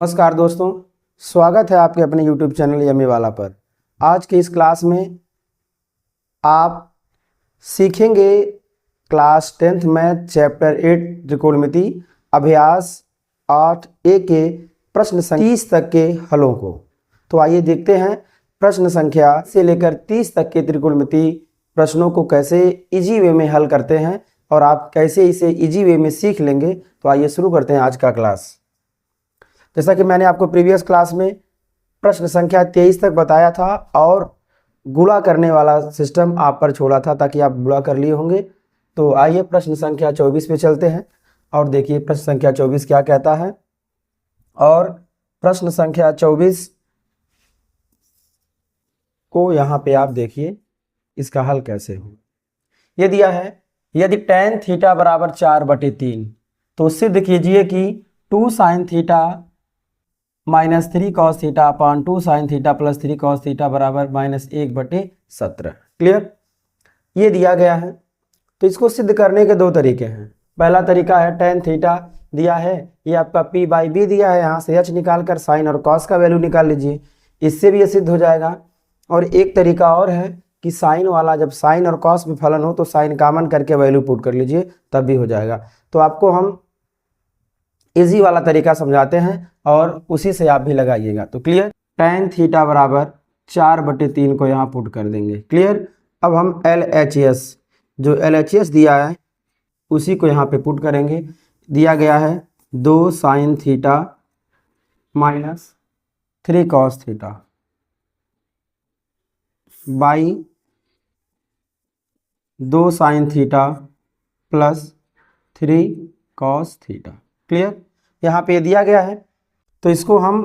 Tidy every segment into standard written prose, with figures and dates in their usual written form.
नमस्कार दोस्तों, स्वागत है आपके अपने YouTube चैनल यम्मी वाला पर। आज के इस क्लास में आप सीखेंगे क्लास 10th मैथ चैप्टर 8 त्रिकोणमिति अभ्यास 8A के प्रश्न संख्या 30 तक के हलों को। तो आइए देखते हैं प्रश्न संख्या से लेकर 30 तक के त्रिकोणमिति प्रश्नों को कैसे इजी वे में हल करते हैं और आप कैसे इसे इजी वे में सीख लेंगे। तो आइए शुरू करते हैं आज का क्लास। जैसा कि मैंने आपको प्रीवियस क्लास में प्रश्न संख्या 23 तक बताया था और गुणा करने वाला सिस्टम आप पर छोड़ा था ताकि आप गुणा कर लिए होंगे। तो आइए प्रश्न संख्या 24 पे चलते हैं और देखिए प्रश्न संख्या 24 क्या कहता है। और प्रश्न संख्या 24 को यहाँ पे आप देखिए इसका हल कैसे हो। ये दिया है, यदि tan थीटा बराबर 4/3 तो सिद्ध कीजिए कि 2 sin theta minus 3 cos theta upon 2 sin theta plus 3 cos theta बराबर -1/17। क्लियर, ये दिया गया है। तो इसको सिद्ध करने के दो तरीके हैं। पहला तरीका है tan थीटा दिया है, ये आपका p/b दिया है, यहाँ से h निकाल कर साइन और cos का वैल्यू निकाल लीजिए, इससे भी ये सिद्ध हो जाएगा। और एक तरीका और है कि साइन वाला, जब साइन और cos में फलन हो तो साइन कॉमन करके वैल्यू पुट कर लीजिए, तब भी हो जाएगा। तो आपको हम इजी वाला तरीका समझाते हैं और उसी से आप भी लगाइएगा। तो क्लियर, tan थीटा बराबर 4/3 को यहाँ पुट कर देंगे। क्लियर, अब हम LHS, जो LHS दिया है उसी को यहाँ पे पुट करेंगे। दिया गया है 2 sin theta minus 3 cos theta by 2 sin theta plus 3 cos theta. Clear, यहाँ पे दिया गया है। तो इसको हम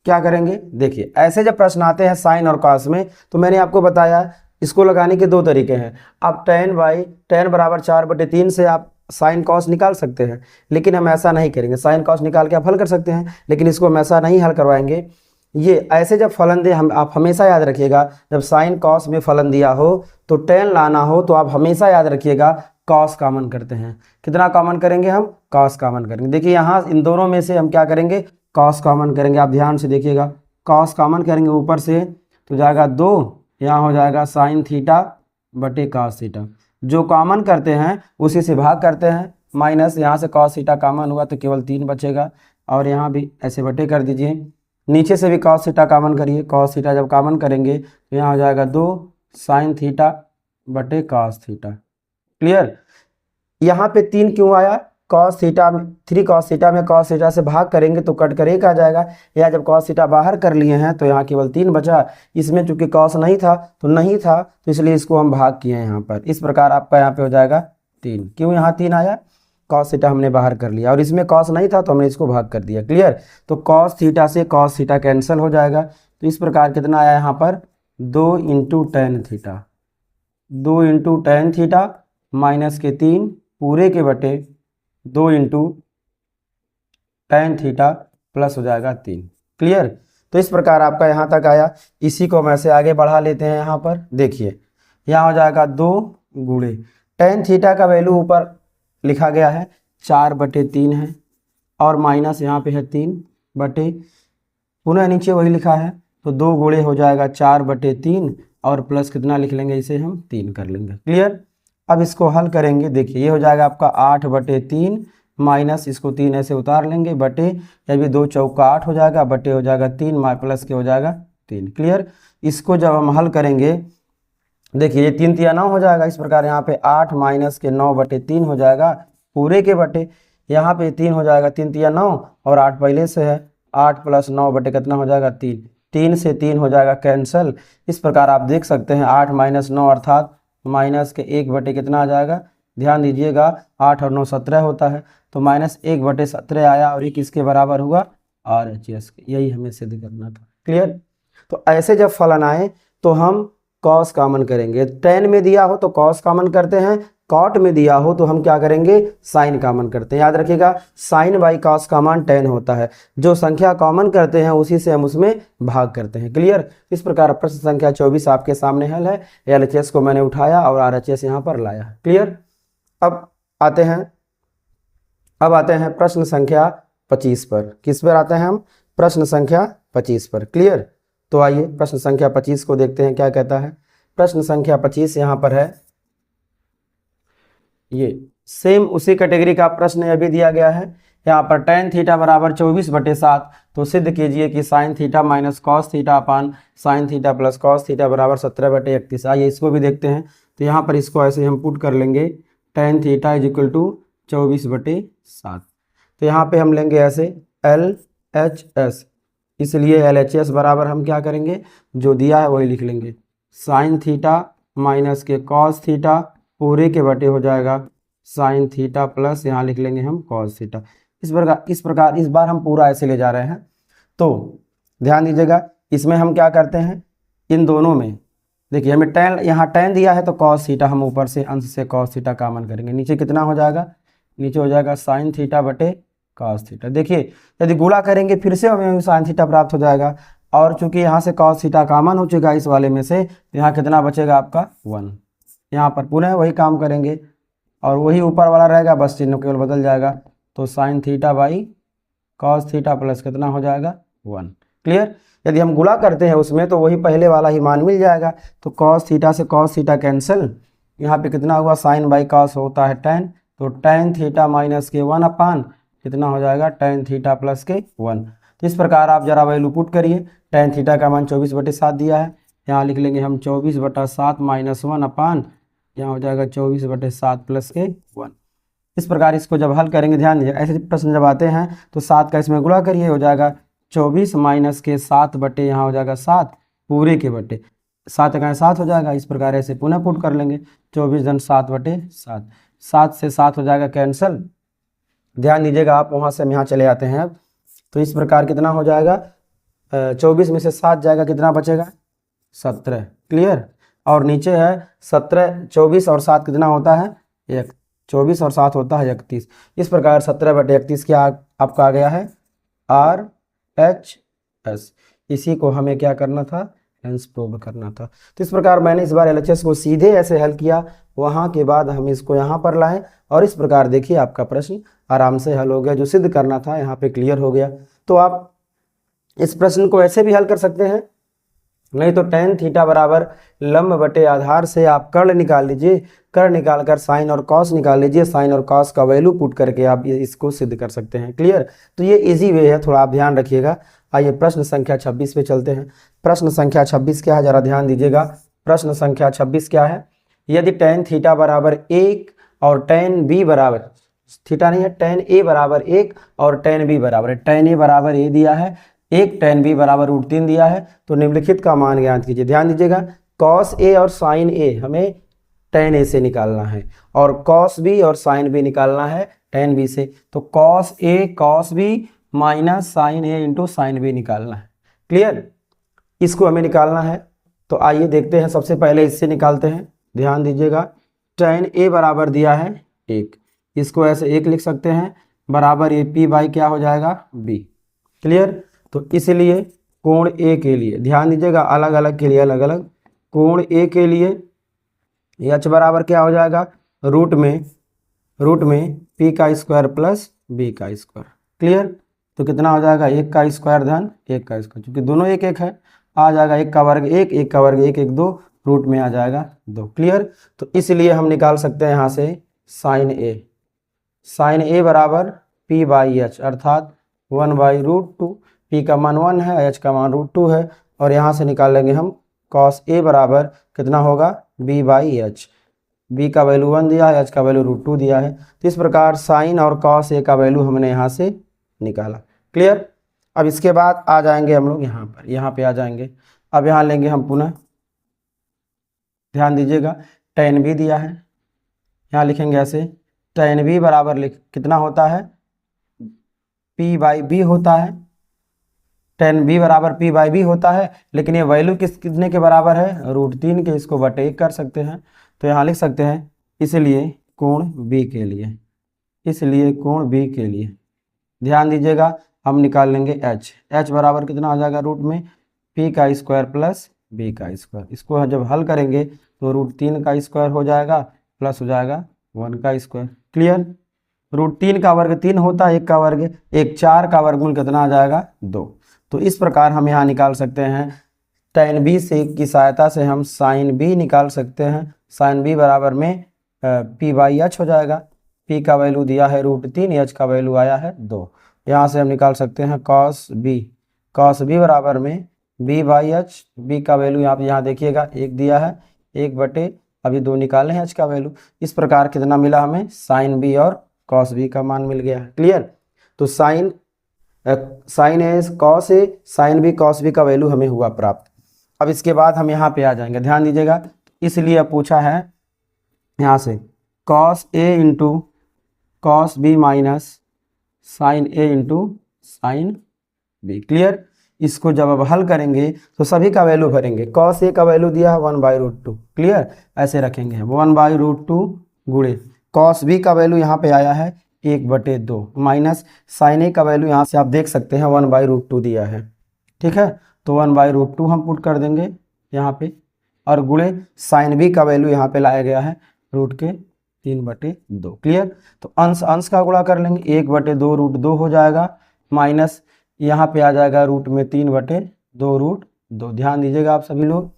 क्या करेंगे, देखिए ऐसे जब प्रश्न आते हैं साइन और कॉस में तो मैंने आपको बताया इसको लगाने के दो तरीके हैं। आप tan बराबर 4/3 से आप साइन कॉस निकाल सकते हैं, लेकिन हम ऐसा नहीं करेंगे। साइन कॉस निकाल के आप हल कर सकते हैं, लेकिन इसको हम ऐसा नहीं हल करवाएंगे। ये ऐसे जब फलन दे, आप हमेशा याद रखिएगा, जब साइन कॉस में फलन दिया हो तो tan लाना हो तो आप हमेशा याद रखिएगा कॉस कॉमन करते हैं। कितना कॉमन करेंगे हम, कॉस कॉमन करेंगे। देखिए यहाँ इन दोनों में से हम क्या करेंगे, कॉस कॉमन करेंगे। आप ध्यान से देखिएगा, कॉस कॉमन करेंगे ऊपर से तो जाएगा 2, यहाँ हो जाएगा साइन थीटा बटे कॉस थीटा। जो कॉमन करते हैं उसी से भाग करते हैं, माइनस यहाँ से कॉस थीटा कॉमन हुआ तो केवल 3 बचेगा। और यहाँ भी ऐसे बटे कर दीजिए, नीचे से भी कॉस थीटा कॉमन करिए। कॉस थीटा जब कॉमन करेंगे तो यहाँ हो जाएगा 2 साइन थीटा बटे कॉस थीटा। क्लियर, यहाँ पे 3 क्यों आया, कॉस थीटा 3 cos थीटा में कॉस थीटा से भाग करेंगे तो कट कर 1 आ जाएगा। या जब कॉस थीटा बाहर कर लिए हैं तो यहाँ केवल 3 बचा। इसमें चूंकि कॉस नहीं था तो इसलिए इसको हम भाग किए हैं यहाँ पर। इस प्रकार आपका यहाँ पे हो जाएगा 3। क्यों यहाँ 3 आया, कॉस थीटा हमने बाहर कर लिया और इसमें कॉस नहीं था तो हमने इसको भाग कर दिया। क्लियर, तो कॉस थीटा से कॉस थीटा कैंसिल हो जाएगा। तो इस प्रकार कितना आया यहाँ पर, 2 × tan theta, 2 × tan theta minus के 3 पूरे के बटे 2 × tan थीटा प्लस हो जाएगा 3। क्लियर, तो इस प्रकार आपका यहाँ तक आया। इसी को हम ऐसे आगे बढ़ा लेते हैं। यहाँ पर देखिए, यहाँ हो जाएगा 2 × tan थीटा का वैल्यू ऊपर लिखा गया है 4/3 है और माइनस यहाँ पे है 3 बटे, पुनः नीचे वही लिखा है तो 2 गुणे हो जाएगा 4/3 और प्लस कितना लिख लेंगे, इसे हम 3 कर लेंगे। क्लियर, अब इसको हल करेंगे। देखिए ये हो जाएगा आपका 8/3 माइनस इसको 3 ऐसे उतार लेंगे बटे, या भी 2 चौका 8 हो जाएगा, बटे हो जाएगा 3 प्लस के हो जाएगा 3। क्लियर, इसको जब हम हल करेंगे देखिए ये 3 × 9 हो जाएगा। इस प्रकार यहाँ पे 8 माइनस के 9/3 हो जाएगा पूरे के बटे, यहाँ पे 3 हो जाएगा, 3 × 9 और 8 पहले से है, 8 + 9 बटे कितना हो जाएगा 3। 3 से 3 हो जाएगा कैंसल। इस प्रकार आप देख सकते हैं 8 - 9 अर्थात माइनस के 1 बटे कितना आ जाएगा, ध्यान दीजिएगा 8 और 9 17 होता है तो -1/17 आया और ये किसके बराबर हुआ, RHS के। यही हमें सिद्ध करना था। क्लियर, तो ऐसे जब फलन आए तो हम कॉस कॉमन करेंगे। tan में दिया हो तो कॉस कॉमन करते हैं, कॉट में दिया हो तो हम क्या करेंगे, साइन कॉमन करते हैं। याद रखिएगा साइन बाई कॉस का मान tan होता है। जो संख्या कॉमन करते हैं उसी से हम उसमें भाग करते हैं। क्लियर, इस प्रकार प्रश्न संख्या 24 आपके सामने हल है। LHS को मैंने उठाया और RHS यहाँ पर लाया। क्लियर, अब आते हैं प्रश्न संख्या 25 पर। किस पर आते हैं हम? प्रश्न संख्या 25 पर। क्लियर? तो आइए प्रश्न संख्या 25 को देखते हैं क्या कहता है। प्रश्न संख्या 25 यहाँ पर है, ये सेम उसी कैटेगरी का प्रश्न अभी दिया गया है। यहाँ पर tan थीटा बराबर 24/7, तो सिद्ध कीजिए कि sin theta minus cos theta upon sin theta plus cos theta बराबर 17/31। आइए इसको भी देखते हैं। तो यहाँ पर इसको ऐसे हम पुट कर लेंगे, tan theta is equal to 24/7। तो यहाँ पे हम लेंगे ऐसे LHS, इसलिए LHS बराबर हम क्या करेंगे, जो दिया है वही लिख लेंगे, sin थीटा माइनस के कॉस थीटा पूरे के बटे हो जाएगा sin थीटा प्लस यहाँ लिख लेंगे हम cos थीटा। इस प्रकार इस बार हम पूरा ऐसे ले जा रहे हैं। तो ध्यान दीजिएगा, इसमें हम क्या करते हैं, इन दोनों में देखिए हमें tan, यहाँ tan दिया है तो cos थीटा हम ऊपर से अंश से cos थीटा कॉमन करेंगे। नीचे कितना हो जाएगा, नीचे हो जाएगा sin थीटा बटे cos थीटा। देखिए यदि गुणा करेंगे फिर से हमें sin थीटा प्राप्त हो जाएगा, और चूंकि यहाँ से cos थीटा कॉमन हो चुका है इस वाले में से, यहाँ कितना बचेगा आपका 1। यहाँ पर पुनः वही काम करेंगे और वही ऊपर वाला रहेगा, बस चिन्ह केवल बदल जाएगा। तो sin theta by cos theta plus कितना हो जाएगा 1। क्लियर? यदि हम गुणा करते हैं उसमें तो वही पहले वाला ही मान मिल जाएगा। तो cos थीटा से cos थीटा कैंसिल, यहाँ पे कितना हुआ, sin बाई cos होता है tan, तो tan थीटा माइनस के 1 अपान कितना हो जाएगा tan थीटा प्लस के 1। तो इस प्रकार आप जरा वैल्यू पुट करिए। tan थीटा का मान 24/7 दिया है, यहाँ लिख लेंगे हम 24/7 माइनस 1 अपान यहाँ हो जाएगा 24/7 प्लस के 1। इस प्रकार इसको जब हल करेंगे, ध्यान दीजिए ऐसे प्रश्न जब आते हैं तो 7 का इसमें गुणा करिए, हो जाएगा 24 माइनस के 7 बटे यहाँ हो जाएगा 7 पूरे के बटे 7 का 7 हो जाएगा। इस प्रकार ऐसे पुनः पुट कर लेंगे, 24 धन 7/7, 7 से 7 हो जाएगा कैंसल। ध्यान दीजिएगा आप वहाँ से हम यहाँ चले आते हैं अब। तो इस प्रकार कितना हो जाएगा, 24 में से 7 जाएगा, कितना बचेगा 17। क्लियर? और नीचे है 17, 24 और 7 कितना होता है 1, 24 और 7 होता है 31। इस प्रकार 17/31 क्या आपका आ गया है RHS। इसी को हमें क्या करना था, लेंस प्रूव करना था। तो इस प्रकार मैंने इस बार LHS को सीधे ऐसे हल किया, वहाँ के बाद हम इसको यहाँ पर लाएं और इस प्रकार देखिए आपका प्रश्न आराम से हल हो गया। जो सिद्ध करना था यहाँ पे क्लियर हो गया। तो आप इस प्रश्न को ऐसे भी हल कर सकते हैं, नहीं तो tan थीटा बराबर लंब बटे आधार से आप कर्ण निकाल लीजिए, कर्ण निकालकर साइन और कॉस निकाल लीजिए, साइन और कॉस का वैल्यू पुट करके आप इसको सिद्ध कर सकते हैं। क्लियर? तो ये इजी वे है, थोड़ा आप ध्यान रखिएगा। आइए प्रश्न संख्या 26 पे चलते हैं। प्रश्न संख्या 26 क्या है, जरा ध्यान दीजिएगा। प्रश्न संख्या 26 क्या है, यदि tan थीटा बराबर 1 और tan b बराबर, थीटा नहीं है, tan a बराबर 1 और tan b बराबर है, tan a बराबर a दिया है, 1 tan b बराबर √3 दिया है, तो निम्नलिखित का मान ज्ञात कीजिए। ध्यान दीजिएगा, cos a और sin a हमें tan a से निकालना है और cos b और sin b निकालना है tan b से। तो cos a cos b minus sin a into sin b निकालना है। क्लियर? इसको हमें निकालना है। तो आइए देखते हैं, सबसे पहले इससे निकालते हैं। ध्यान दीजिएगा, tan a बराबर दिया है 1, इसको ऐसे 1 लिख सकते हैं, बराबर AP बाई क्या हो जाएगा b। क्लियर? तो इसलिए कोण A के लिए ध्यान दीजिएगा, अलग अलग के लिए अलग अलग, कोण A के लिए H बराबर क्या हो जाएगा, रूट में P का स्क्वायर प्लस B का स्क्वायर। क्लियर? तो कितना हो जाएगा 1 का स्क्वायर धन 1 का स्क्वायर, क्योंकि दोनों 1 1 है, आ जाएगा 1 का वर्ग 1, 1 का वर्ग 1 1 2, रूट में आ जाएगा 2। क्लियर? तो इसलिए हम निकाल सकते हैं यहाँ से साइन A बराबर P बाई H अर्थात 1/√2। P का मान 1 है, H का मान √2 है, और यहाँ से निकाल लेंगे हम cos A बराबर कितना होगा B बाई H। B का वैल्यू 1 दिया है, H का वैल्यू √2 दिया है। तो इस प्रकार साइन और cos A का वैल्यू हमने यहाँ से निकाला। क्लियर? अब इसके बाद आ जाएंगे हम लोग यहाँ पे आ जाएंगे। अब यहाँ लेंगे हम पुनः, ध्यान दीजिएगा, tan B दिया है, यहाँ लिखेंगे ऐसे, tan B बराबर कितना होता है P बाई B होता है, tan B बराबर P बाई B होता है, लेकिन ये वैल्यू कितने के बराबर है √3 के, इसको बटे 1 कर सकते हैं। तो यहाँ लिख सकते हैं, इसलिए कोण B के लिए, इसलिए कोण B के लिए ध्यान दीजिएगा हम निकाल लेंगे H बराबर कितना हो जाएगा, रूट में P का स्क्वायर प्लस B का स्क्वायर। इसको जब हल करेंगे तो √3 का स्क्वायर हो जाएगा प्लस हो जाएगा 1 का स्क्वायर। क्लियर? √3 का वर्ग 3 होता है, 1 का वर्ग 1, 4 का वर्गमूल कितना आ जाएगा 2। तो इस प्रकार हम यहाँ निकाल सकते हैं tan b से की सहायता से हम sin b निकाल सकते हैं। sin b बराबर में p/h हो जाएगा। p का वैल्यू दिया है √3, h का वैल्यू आया है 2। यहाँ से हम निकाल सकते हैं cos b बराबर में b/h। b का वैल्यू आप यहाँ देखिएगा 1 दिया है, 1 बटे अभी 2 निकाले हैं h का वैल्यू। इस प्रकार कितना मिला हमें sin b और cos b का मान मिल गया है। क्लियर। तो sin a cos a sin b cos b का वैल्यू हमें हुआ प्राप्त। अब इसके बाद हम यहाँ पे आ जाएंगे, ध्यान दीजिएगा, इसलिए अब पूछा है यहाँ से cos a into cos b minus sin a into sin b। Clear. इसको जब अब हल करेंगे तो सभी का वैल्यू भरेंगे। cos a का वैल्यू दिया है 1/√2। क्लियर। ऐसे रखेंगे 1/√2 गुणे cos b का वैल्यू यहाँ पे आया है 1/2 माइनस sin a का वैल्यू यहाँ से आप देख सकते हैं 1/√2 दिया है। ठीक है, तो 1/√2 हम पुट कर देंगे यहाँ पे, और गुणे sin b का वैल्यू यहाँ पे लाया गया है रूट के 3/2। क्लियर। तो अंश का गुणा कर लेंगे, 1/2 √2 हो जाएगा, माइनस यहाँ पे आ जाएगा रूट में 3/2 √2। ध्यान दीजिएगा आप सभी लोग,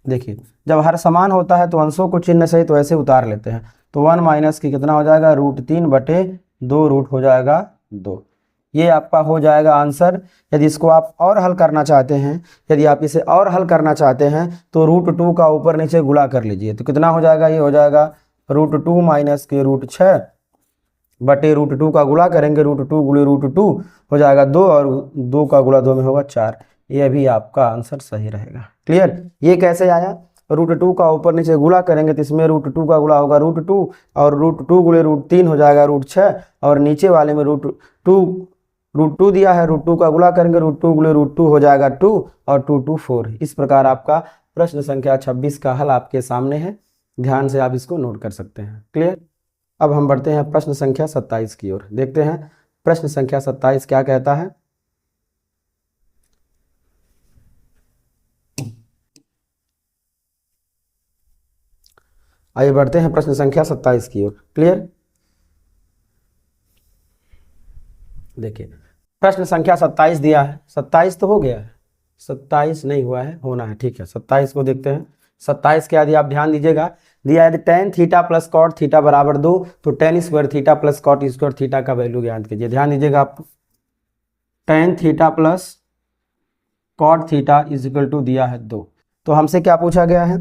देखिए जब हर समान होता है तो अंशों को चिन्ह से तो ऐसे उतार लेते हैं। तो 1 माइनस की कितना हो जाएगा √3/2 रूट हो जाएगा 2। ये आपका हो जाएगा आंसर। यदि इसको आप और हल करना चाहते हैं, यदि आप इसे और हल करना चाहते हैं तो √2 का ऊपर नीचे गुणा कर लीजिए। तो कितना हो जाएगा, ये हो जाएगा √2 माइनस के √6 बटे √2 का गुणा करेंगे, √2 गुणे √2 हो जाएगा 2, और 2 का गुणा 2 में होगा 4। ये भी आपका आंसर सही रहेगा। क्लियर। ये कैसे आया, √2 का ऊपर नीचे गुणा करेंगे तो इसमें √2 का गुणा होगा √2, और √2 गुणे √3 हो जाएगा √6, और नीचे वाले में √2 दिया है, √2 का गुणा करेंगे, √2 गुणे √2 हो जाएगा 2, और 2 2 4। इस प्रकार आपका प्रश्न संख्या 26 का हल आपके सामने है। ध्यान से आप इसको नोट कर सकते हैं। क्लियर। अब हम बढ़ते हैं प्रश्न संख्या 27 की ओर। देखते हैं प्रश्न संख्या 27 क्या कहता है। आइए बढ़ते हैं प्रश्न संख्या 27 की ओर। क्लियर। देखिए प्रश्न संख्या 27 दिया है, 27 तो हो गया है, 27 नहीं हुआ है, होना है। ठीक है, 27 को देखते हैं। 27 क्या दिया, आप ध्यान दीजिएगा, दिया है tan theta plus cot theta बराबर 2, तो tan square theta plus cot square theta का वैल्यू ज्ञात कीजिए। ध्यान दीजिएगा आप, tan theta plus cot theta is equal to दिया है 2। तो हमसे क्या पूछा गया है,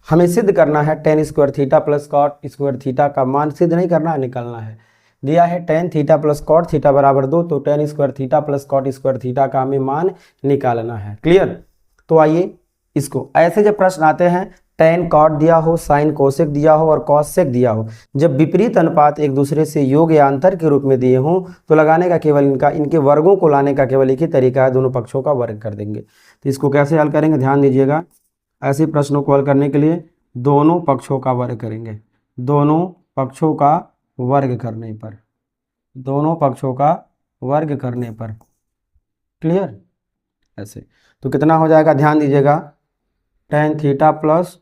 हमें सिद्ध करना है tan square theta plus cot square theta का मान, सिद्ध नहीं करना है, निकालना है। दिया है tan theta plus cot theta बराबर 2, तो tan square theta plus cot square theta का हमें मान निकालना है। क्लियर। तो आइए इसको, ऐसे जब प्रश्न आते हैं tan कॉट दिया हो, साइन कोसेक दिया हो और कॉसेक दिया हो, जब विपरीत अनुपात एक दूसरे से योग या अंतर के रूप में दिए हों तो लगाने का केवल इनके वर्गों को लाने का केवल एक ही तरीका है, दोनों पक्षों का वर्ग कर देंगे। तो इसको कैसे हल करेंगे, ध्यान दीजिएगा, ऐसे प्रश्नों को हल करने के लिए दोनों पक्षों का वर्ग करेंगे। दोनों पक्षों का वर्ग करने पर, दोनों पक्षों का वर्ग करने पर। क्लियर। ऐसे तो कितना हो जाएगा, ध्यान दीजिएगा, tan theta plus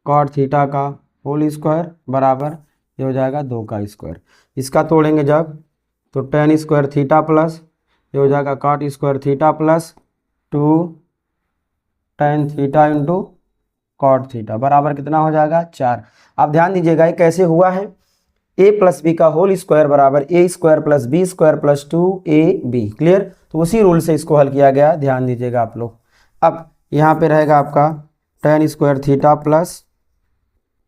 cot theta का होल स्क्वायर बराबर ये हो जाएगा 2 का स्क्वायर। इसका तोड़ेंगे जब तो tan स्क्वायर थीटा प्लस ये हो जाएगा cot square theta plus 2 tan theta into cot theta बराबर कितना हो जाएगा 4। आप ध्यान दीजिएगा ये कैसे हुआ है, a प्लस बी का होल स्क्वायर बराबर a square plus B square plus 2ab। Clear. तो उसी रूल से इसको हल किया गया, ध्यान दीजिएगा आप लोग। अब यहाँ पे रहेगा आपका tan square theta plus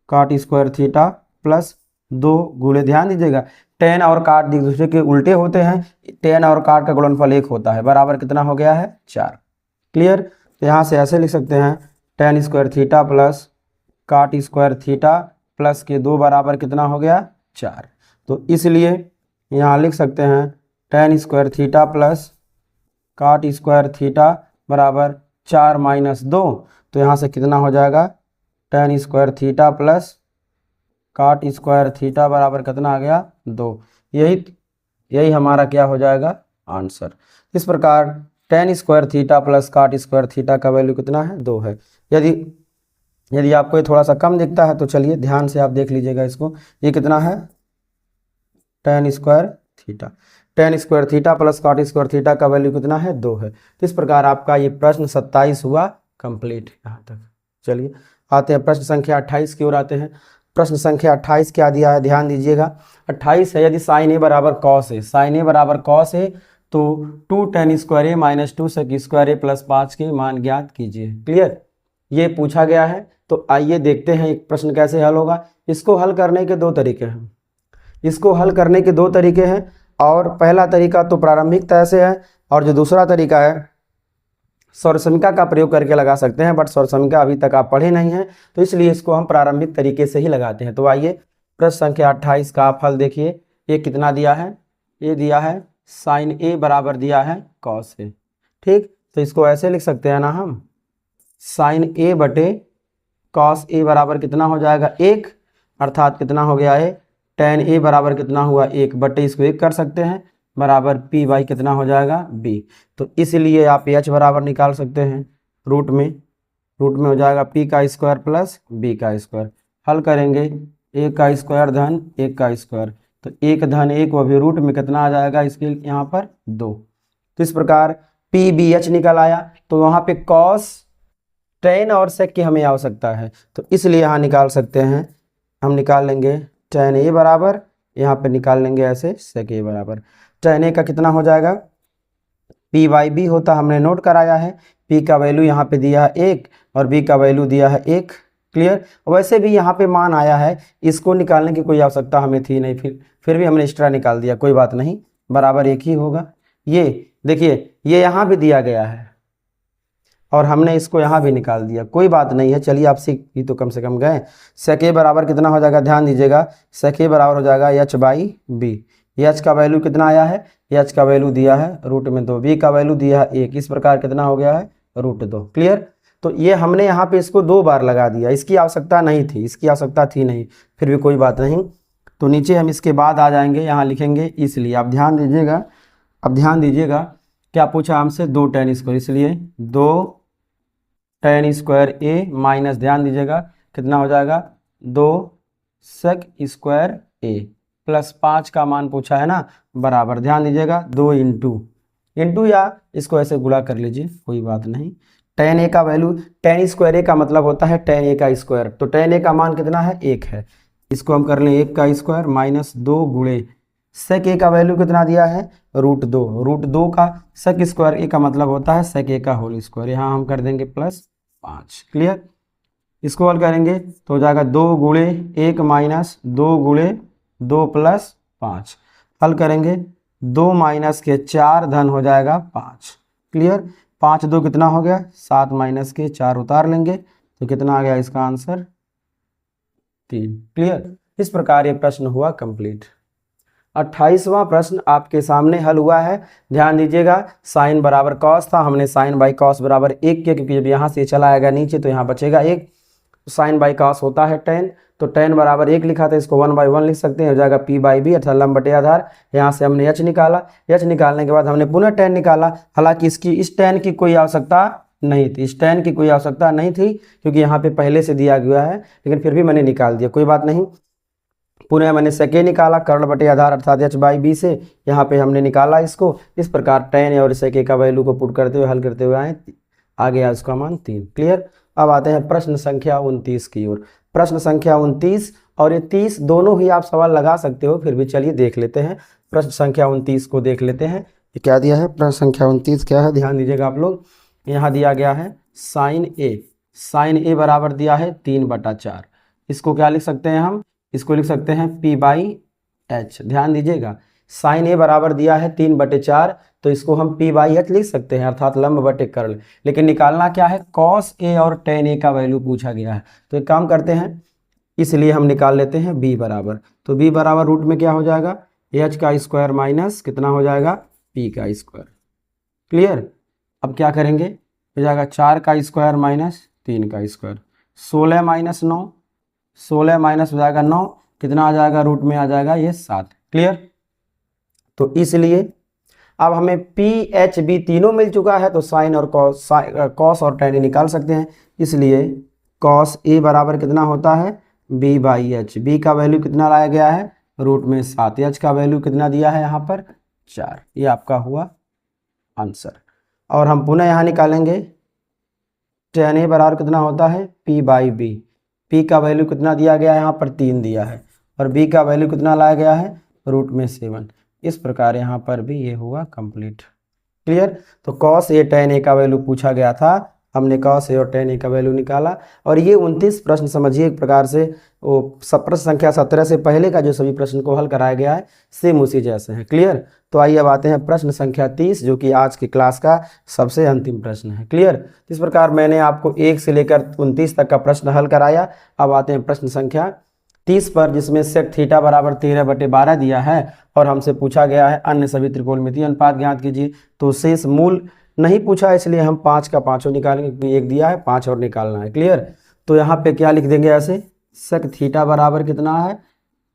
cot square theta plus 2 गुणे, ध्यान दीजिएगा tan और काट एक दूसरे के उल्टे होते हैं, tan और काट का गुणनफल 1 होता है, बराबर कितना हो गया है 4। क्लियर। तो यहाँ से ऐसे लिख सकते हैं tan square theta plus cot square theta plus के 2 बराबर कितना हो गया 4। तो इसलिए यहाँ लिख सकते हैं tan square theta plus cot square theta बराबर 4 माइनस 2। तो यहाँ से कितना हो जाएगा tan square theta plus cot square theta बराबर कितना आ गया 2। यही हमारा क्या हो जाएगा आंसर। इस प्रकार tan square theta plus cot square theta का वैल्यू कितना है 2 है। यदि आपको ये थोड़ा सा कम दिखता है तो चलिए ध्यान से आप देख लीजिएगा इसको, ये कितना है tan square theta. tan square theta plus cot square theta का वैल्यू कितना है 2 है। तो इस प्रकार आपका ये प्रश्न 27 हुआ कंप्लीट यहाँ तक। चलिए आते हैं प्रश्न संख्या 28 की ओर आते हैं। प्रश्न संख्या 28 क्या दिया है ध्यान दीजिएगा। 28 है यदि साइन ए बराबर कॉस है, साइन ए बराबर कॉस है तो 2 tan स्क्वायर ए माइनस 2 sec स्क्वायर ए प्लस 5 के मान ज्ञात कीजिए। क्लियर, ये पूछा गया है। तो आइए देखते हैं एक प्रश्न कैसे हल होगा। इसको हल करने के दो तरीके हैं, इसको हल करने के दो तरीके हैं। और पहला तरीका तो प्रारंभिकता से है और जो दूसरा तरीका है सौरसमीका का प्रयोग करके लगा सकते हैं, बट सौरसमीका अभी तक आप पढ़े नहीं हैं तो इसलिए इसको हम प्रारंभिक तरीके से ही लगाते हैं। तो आइए प्रश्न संख्या 28 का आप हल देखिए। ये कितना दिया है, ये दिया है साइन ए बराबर दिया है कॉस ए। ठीक, तो इसको ऐसे लिख सकते हैं ना हम, साइन ए बटे कॉस ए बराबर कितना हो जाएगा 1, अर्थात कितना हो गया है tan ए बराबर कितना हुआ 1 बटे इसको 1 कर सकते हैं बराबर p बाई कितना हो जाएगा b। तो इसलिए आप h बराबर निकाल सकते हैं रूट में हो जाएगा p का स्क्वायर प्लस b का स्क्वायर। हल करेंगे a का स्क्वायर धन 1 का स्क्वायर, तो 1 धन 1 वो भी रूट में कितना आ जाएगा इसके यहाँ पर 2। तो इस प्रकार p b h निकल आया। तो वहाँ पे cos tan और sec की हमें आवश्यकता है तो इसलिए यहाँ निकाल सकते हैं, हम निकाल लेंगे tan ए बराबर, यहाँ पे निकाल लेंगे ऐसे sec ए बराबर। tan ए का कितना हो जाएगा p बाई बी होता हमने नोट कराया है। p का वैल्यू यहाँ पे दिया है 1 और b का वैल्यू दिया है 1। क्लियर, वैसे भी यहाँ पे मान आया है, इसको निकालने की कोई आवश्यकता हमें थी नहीं, फिर भी हमने एक्स्ट्रा निकाल दिया, कोई बात नहीं, बराबर 1 ही होगा। ये देखिए ये यहाँ भी दिया गया है और हमने इसको यहाँ भी निकाल दिया, कोई बात नहीं है। चलिए आपसे ही तो कम से कम गए। sec ए बराबर कितना हो जाएगा ध्यान दीजिएगा, sec ए बराबर हो जाएगा h बाई बी। h का वैल्यू कितना आया है, h का वैल्यू दिया है रूट में 2, b का वैल्यू दिया है 1, इस प्रकार कितना हो गया है रूट 2। क्लियर, तो ये हमने यहाँ पे इसको 2 बार लगा दिया, इसकी आवश्यकता नहीं थी, इसकी आवश्यकता थी नहीं, फिर भी कोई बात नहीं। तो नीचे हम इसके बाद आ जाएंगे, यहाँ लिखेंगे इसलिए। आप ध्यान दीजिएगा, अब ध्यान दीजिएगा क्या पूछा हमसे 2 tan स्क्वायर, इसलिए 2 tan स्क्वायर ए माइनस ध्यान दीजिएगा कितना हो जाएगा 2 sec स्क्वायर ए प्लस 5 का मान पूछा है ना बराबर, ध्यान दीजिएगा 2 इंटू या इसको ऐसे गुणा कर लीजिए कोई बात नहीं। tan ए का वैल्यू, tan स्क्वायर ए का मतलब होता है tan ए का स्क्वायर, तो tan ए का मान कितना है 1 है, इसको हम कर लें 1 का स्क्वायर माइनस 2 गुणे sec ए का वैल्यू कितना दिया है रूट 2 का sec स्क्वायर ए का मतलब होता है sec ए का होल स्क्वायर, यहाँ हम कर देंगे प्लस 5। क्लियर, इसको हल करेंगे तो हो जाएगा 2 गुणे 1 माइनस 2 गुणे 2 प्लस 5। हल करेंगे 2 माइनस के 4 धन हो जाएगा 5। क्लियर, 5 2 कितना हो गया 7 माइनस के 4 उतार लेंगे तो कितना आ गया इसका आंसर 3। क्लियर, इस प्रकार ये प्रश्न हुआ कंप्लीट। 28वां प्रश्न आपके सामने हल हुआ है। ध्यान दीजिएगा साइन बराबर कॉस था, हमने साइन बाई कॉस बराबर 1 किया क्योंकि जब यहाँ से चला आएगा नीचे तो यहाँ बचेगा 1। साइन बाई कॉस होता है tan, तो tan बराबर 1 लिखा था, इसको 1/1 लिख सकते हैं, हो जाएगा p बाई बी अर्थात लंब बटे आधार। यहाँ से हमने h निकाला, h निकालने के बाद हमने पुनः tan निकाला। हालांकि इस tan की कोई आवश्यकता नहीं थी, इस tan की कोई आवश्यकता नहीं थी क्योंकि यहाँ पे पहले से दिया गया है, लेकिन फिर भी मैंने निकाल दिया, कोई बात नहीं। पुनः मैंने sec ए निकाला कर्ण बटे आधार अर्थात h बाई बी से, यहाँ पे हमने निकाला इसको। इस प्रकार tan और sec ए का वैल्यू को पुट करते हुए हल करते हुए आए, आ गया उसका मान 3। क्लियर, अब आते हैं प्रश्न संख्या 29 की ओर। प्रश्न संख्या 29 और ये 30 दोनों ही आप सवाल लगा सकते हो, फिर भी चलिए देख लेते हैं। प्रश्न संख्या 29 को देख लेते हैं, ये क्या दिया है। प्रश्न संख्या 29 क्या है ध्यान दीजिएगा आप लोग, यहाँ दिया गया है साइन ए बराबर दिया है 3/4। इसको क्या लिख सकते हैं हम, इसको लिख सकते हैं p बाई एच। ध्यान दीजिएगा साइन ए बराबर दिया है 3/4, तो इसको हम p बाई एच लिख सकते हैं अर्थात लंब बटे कर्ल। लेकिन निकालना क्या है, कॉस ए और tan ए का वैल्यू पूछा गया है, तो एक काम करते हैं इसलिए हम निकाल लेते हैं b बराबर। तो b बराबर रूट में क्या हो जाएगा h का स्क्वायर माइनस कितना हो जाएगा p का स्क्वायर। क्लियर, अब क्या करेंगे, हो जाएगा 4 का स्क्वायर माइनस 3 का स्क्वायर, 16 माइनस 9, 16 माइनस हो जाएगा 9, कितना आ जाएगा रूट में आ जाएगा ये 7। क्लियर, तो इसलिए अब हमें p h b तीनों मिल चुका है, तो साइन और कॉस और tan निकाल सकते हैं। इसलिए कॉस a बराबर कितना होता है b बाई एच, b का वैल्यू कितना लाया गया है रूट में 7। एच का वैल्यू कितना दिया है यहाँ पर 4। ये आपका हुआ आंसर। और हम पुनः यहाँ निकालेंगे tan A बराबर कितना होता है P/B। P का वैल्यू कितना दिया गया है यहाँ पर 3 दिया है और B का वैल्यू कितना लाया गया है रूट में 7। इस प्रकार यहाँ पर भी ये हुआ कंप्लीट। क्लियर। तो cos A tan A का वैल्यू पूछा गया था, हमने cos A और tan A का वैल्यू निकाला। और ये 29 प्रश्न समझिए एक प्रकार से वो प्रश्न संख्या 17 से पहले का जो सभी प्रश्न को हल कराया गया है सेम उसी जैसे हैं। क्लियर। तो आइए अब आते हैं प्रश्न संख्या 30 जो कि आज की क्लास का सबसे अंतिम प्रश्न है। क्लियर। इस प्रकार मैंने आपको 1 से लेकर 29 तक का प्रश्न हल कराया। अब आते हैं प्रश्न संख्या 30 पर, जिसमें sec थीटा बराबर 13/12 दिया है और हमसे पूछा गया है अन्य सभी त्रिकोणमितीय अनुपात ज्ञात कीजिए। तो शेष मूल नहीं पूछा, इसलिए हम 5 का 5 निकालेंगे क्योंकि 1 दिया है, 5 और निकालना है। क्लियर। तो यहाँ पे क्या लिख देंगे ऐसे, sec थीटा बराबर कितना है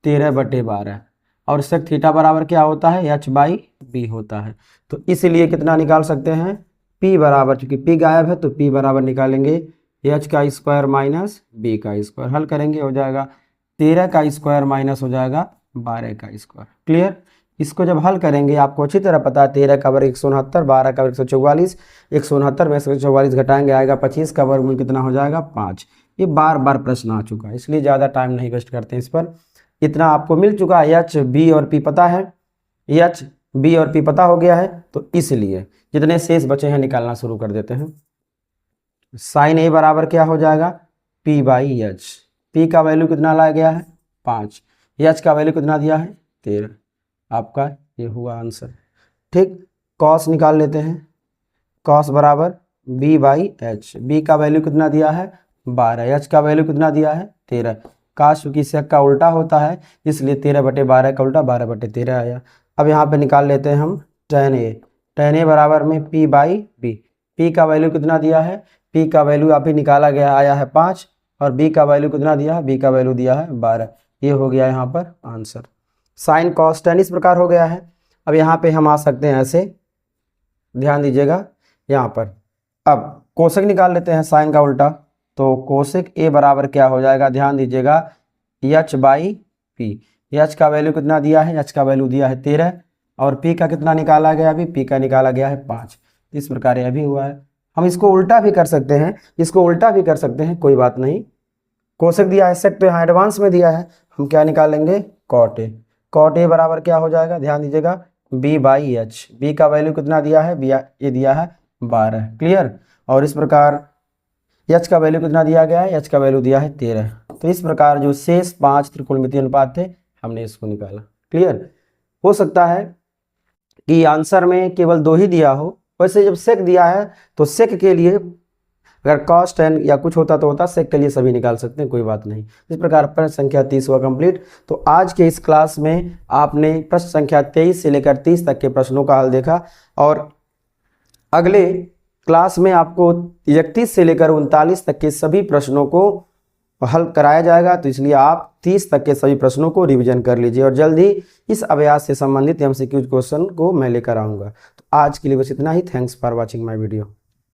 13/12 और sec थीटा बराबर क्या होता है h/b होता है। तो इसलिए कितना निकाल सकते हैं p बराबर, चूंकि p गायब है तो p बराबर निकालेंगे h का स्क्वायर माइनस b का स्क्वायर। हल करेंगे हो जाएगा 13 का स्क्वायर माइनस हो जाएगा 12 का स्क्वायर। क्लियर। इसको जब हल करेंगे आपको अच्छी तरह पता है 13 का वर्ग 169, 12 का वर्ग 144, 169 में 144 घटाएंगे आएगा 25 का वर्गमूल कितना हो जाएगा 5। ये बार बार प्रश्न आ चुका है, इसलिए ज़्यादा टाइम नहीं वेस्ट करते इस पर। इतना आपको मिल चुका है, एच बी और पी पता है, एच बी और पी पता हो गया है, तो इसलिए जितने शेष बचे हैं निकालना शुरू कर देते हैं। साइन ए बराबर क्या हो जाएगा p/h। p का वैल्यू कितना लाया गया है 5, h का वैल्यू कितना दिया है 13। आपका ये हुआ आंसर। ठीक। कॉस निकाल लेते हैं, कॉस बराबर b/h। b का वैल्यू कितना दिया है 12, h का वैल्यू कितना दिया है 13। काश चूंकि सेक का उल्टा होता है इसलिए 13/12 का उल्टा 12/13 आया। अब यहाँ पे निकाल लेते हैं हम tan A। tan A बराबर में p/b। p का वैल्यू कितना दिया है, p का वैल्यू अभी निकाला गया आया है 5 और b का वैल्यू कितना दिया है, b का वैल्यू दिया है 12। ये हो गया यहाँ पर आंसर। साइन कॉस tan इस प्रकार हो गया है। अब यहाँ पे हम आ सकते हैं ऐसे, ध्यान दीजिएगा यहाँ पर। अब कोसेक निकाल लेते हैं साइन का उल्टा, तो कोसेक A बराबर क्या हो जाएगा, ध्यान दीजिएगा h/p। h का वैल्यू कितना दिया है, h का वैल्यू दिया है 13 और p का कितना निकाला गया, अभी p का निकाला गया है 5। इस प्रकार यह भी हुआ है। हम इसको उल्टा भी कर सकते हैं, इसको उल्टा भी कर सकते हैं, कोई बात नहीं। कोसेक दिया है, सेक तो यहाँ एडवांस में दिया है, हम क्या निकालेंगे कॉट A। कॉट A बराबर क्या हो जाएगा, ध्यान दीजिएगा b/h। b का वैल्यू कितना दिया है, ये दिया है 12। क्लियर। और इस प्रकार h का वैल्यू कितना दिया गया है, h का वैल्यू दिया है 13। तो इस प्रकार जो शेष 5 त्रिकोणमितीय अनुपात थे हमने इसको निकाला। क्लियर। हो सकता है कि आंसर में केवल 2 ही दिया हो, वैसे जब सेक दिया है तो सेक के लिए अगर कॉस tan या कुछ होता तो होता, सेक के लिए सभी निकाल सकते हैं, कोई बात नहीं। इस प्रकार प्रश्न संख्या 30 हुआ कंप्लीट। तो आज के इस क्लास में आपने प्रश्न संख्या 23 से लेकर 30 तक के प्रश्नों का हल देखा और अगले क्लास में आपको 31 से लेकर 39 तक के सभी प्रश्नों को हल कराया जाएगा। तो इसलिए आप 30 तक के सभी प्रश्नों को रिवीजन कर लीजिए और जल्द ही इस अभ्यास से संबंधित MCQ क्वेश्चन को मैं लेकर आऊँगा। तो आज के लिए बस इतना ही। Thanks for watching my video.